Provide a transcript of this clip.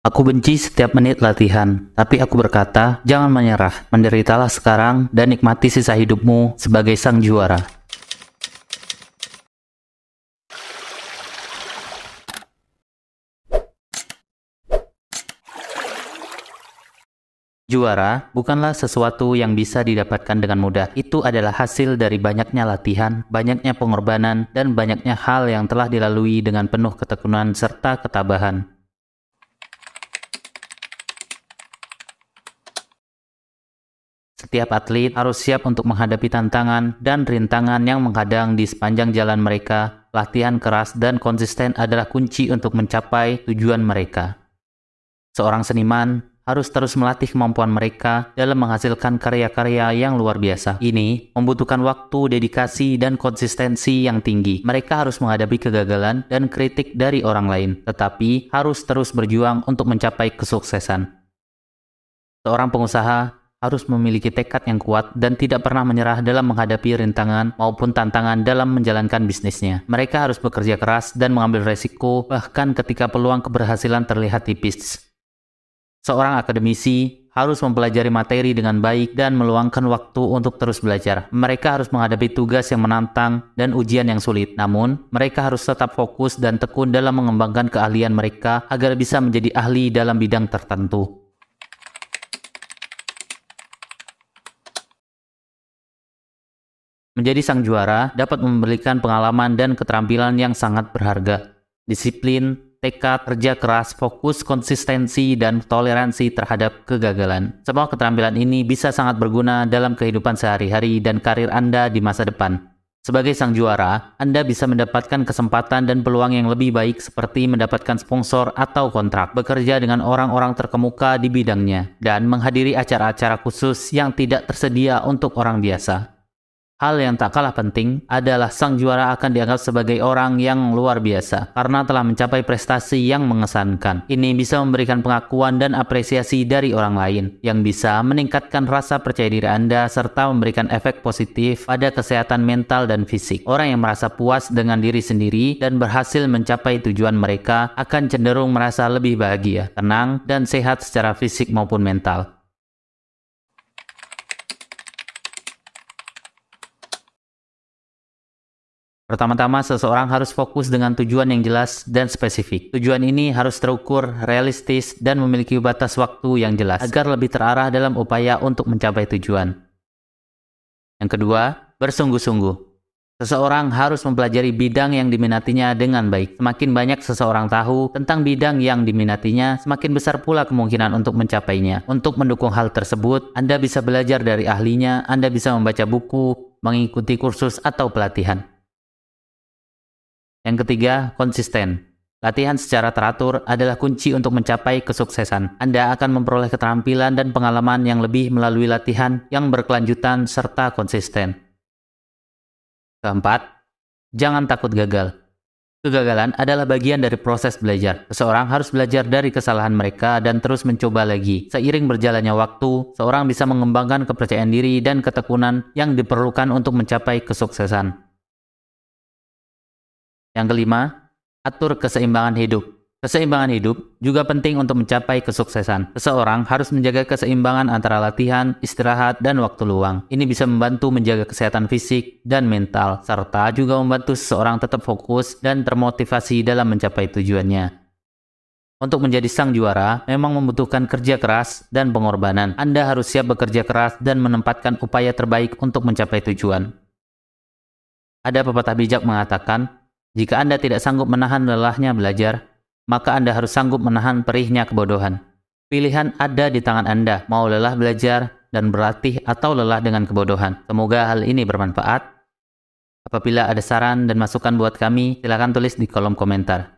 Aku benci setiap menit latihan, tapi aku berkata, jangan menyerah, menderitalah sekarang dan nikmati sisa hidupmu sebagai sang juara. Juara bukanlah sesuatu yang bisa didapatkan dengan mudah. Itu adalah hasil dari banyaknya latihan, banyaknya pengorbanan, dan banyaknya hal yang telah dilalui dengan penuh ketekunan serta ketabahan. Setiap atlet harus siap untuk menghadapi tantangan dan rintangan yang menghadang di sepanjang jalan mereka. Latihan keras dan konsisten adalah kunci untuk mencapai tujuan mereka. Seorang seniman harus terus melatih kemampuan mereka dalam menghasilkan karya-karya yang luar biasa. Ini membutuhkan waktu, dedikasi, dan konsistensi yang tinggi. Mereka harus menghadapi kegagalan dan kritik dari orang lain, tetapi harus terus berjuang untuk mencapai kesuksesan. Seorang pengusaha harus memiliki tekad yang kuat dan tidak pernah menyerah dalam menghadapi rintangan maupun tantangan dalam menjalankan bisnisnya. Mereka harus bekerja keras dan mengambil resiko bahkan ketika peluang keberhasilan terlihat tipis. Seorang akademisi harus mempelajari materi dengan baik dan meluangkan waktu untuk terus belajar. Mereka harus menghadapi tugas yang menantang dan ujian yang sulit. Namun, mereka harus tetap fokus dan tekun dalam mengembangkan keahlian mereka agar bisa menjadi ahli dalam bidang tertentu. Menjadi sang juara dapat memberikan pengalaman dan keterampilan yang sangat berharga. Disiplin, tekad, kerja keras, fokus, konsistensi, dan toleransi terhadap kegagalan. Semua keterampilan ini bisa sangat berguna dalam kehidupan sehari-hari dan karir Anda di masa depan. Sebagai sang juara, Anda bisa mendapatkan kesempatan dan peluang yang lebih baik seperti mendapatkan sponsor atau kontrak, bekerja dengan orang-orang terkemuka di bidangnya, dan menghadiri acara-acara khusus yang tidak tersedia untuk orang biasa. Hal yang tak kalah penting adalah sang juara akan dianggap sebagai orang yang luar biasa karena telah mencapai prestasi yang mengesankan. Ini bisa memberikan pengakuan dan apresiasi dari orang lain yang bisa meningkatkan rasa percaya diri Anda serta memberikan efek positif pada kesehatan mental dan fisik. Orang yang merasa puas dengan diri sendiri dan berhasil mencapai tujuan mereka akan cenderung merasa lebih bahagia, tenang, dan sehat secara fisik maupun mental. Pertama-tama, seseorang harus fokus dengan tujuan yang jelas dan spesifik. Tujuan ini harus terukur, realistis, dan memiliki batas waktu yang jelas agar lebih terarah dalam upaya untuk mencapai tujuan. Yang kedua, bersungguh-sungguh. Seseorang harus mempelajari bidang yang diminatinya dengan baik. Semakin banyak seseorang tahu tentang bidang yang diminatinya, semakin besar pula kemungkinan untuk mencapainya. Untuk mendukung hal tersebut, Anda bisa belajar dari ahlinya, Anda bisa membaca buku, mengikuti kursus atau pelatihan. Yang ketiga, konsisten. Latihan secara teratur adalah kunci untuk mencapai kesuksesan. Anda akan memperoleh keterampilan dan pengalaman yang lebih melalui latihan yang berkelanjutan serta konsisten. Keempat, jangan takut gagal. Kegagalan adalah bagian dari proses belajar. Seseorang harus belajar dari kesalahan mereka dan terus mencoba lagi. Seiring berjalannya waktu, seorang bisa mengembangkan kepercayaan diri dan ketekunan yang diperlukan untuk mencapai kesuksesan. Yang kelima, atur keseimbangan hidup. Keseimbangan hidup juga penting untuk mencapai kesuksesan. Seseorang harus menjaga keseimbangan antara latihan, istirahat, dan waktu luang. Ini bisa membantu menjaga kesehatan fisik dan mental, serta juga membantu seseorang tetap fokus dan termotivasi dalam mencapai tujuannya. Untuk menjadi sang juara, memang membutuhkan kerja keras dan pengorbanan. Anda harus siap bekerja keras dan menempatkan upaya terbaik untuk mencapai tujuan. Ada pepatah bijak mengatakan, jika Anda tidak sanggup menahan lelahnya belajar, maka Anda harus sanggup menahan perihnya kebodohan. Pilihan ada di tangan Anda, mau lelah belajar dan berlatih atau lelah dengan kebodohan. Semoga hal ini bermanfaat. Apabila ada saran dan masukan buat kami, silakan tulis di kolom komentar.